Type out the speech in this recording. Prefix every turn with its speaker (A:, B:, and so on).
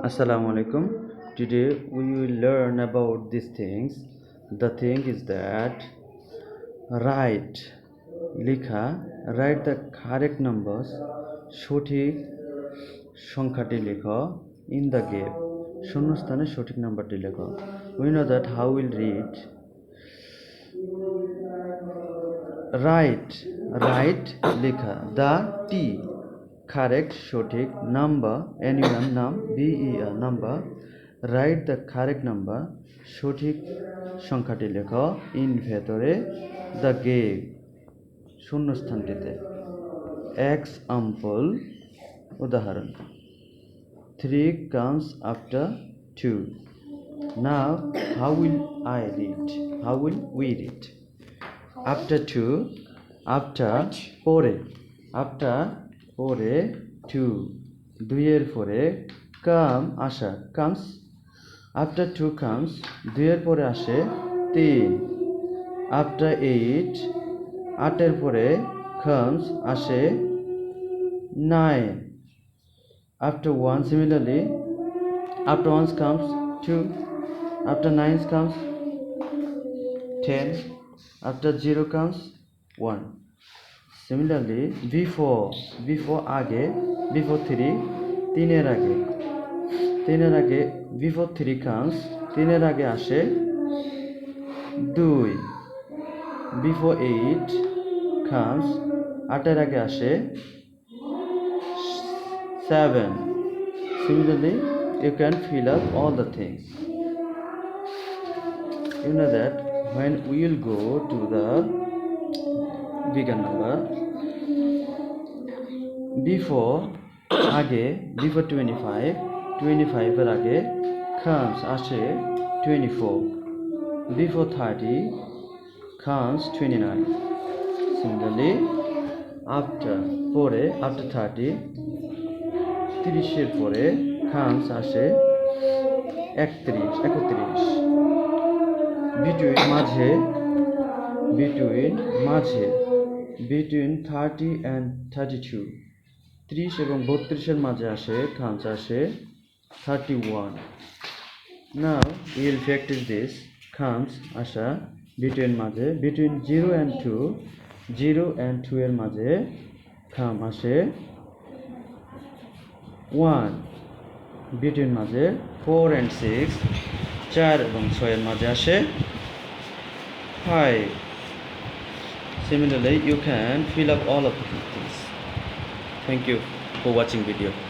A: Assalamu alaikum. Today we will learn about these things. The thing is that write লিখা write the correct numbers সঠিক সংখ্যাটি লেখো in the gap শূন্যস্থানে সঠিক নাম্বারটি লেখো. We know that how we'll read write লেখা the t correct সঠিক number anyone নাম ber number write the correct number সঠিক সংখ্যাটি লেখো in ভেতরে the gap শূন্যস্থানটিতে. example উদাহরণ 3 comes after 2. Now how will we read after 2 after পরে 2 দুইয়ের পরে come আসা comes after 2 comes দুইয়ের পরে আসে 3 after 8 8 পরে comes আসে 9 after 1 similarly after 1 comes 2 after 9 comes 10 after 0 comes 1 similarly before আগে before 3 তিনের আগে before 3 comes তিনের আগে আসে 2 before 8 comes 8 এর আগে আসে 7 similarly you can fill up all the things. You know that when we will go to the bigger number before 25 এর আগে comes আসে 24 before 30 comes 29 similarly after 30 30 এর পরে comes আসে 31 between 30 and 32 30 এবং 32 এর মাঝে আসে comes আসে 31. Now we will practice this comes আসা between 0 and 2 এর মাঝে come আসে 1 between 4 and 6 4 এবং 6 এর মাঝে আসে 5. Similarly you can fill up all of these things. Thank you for watching video.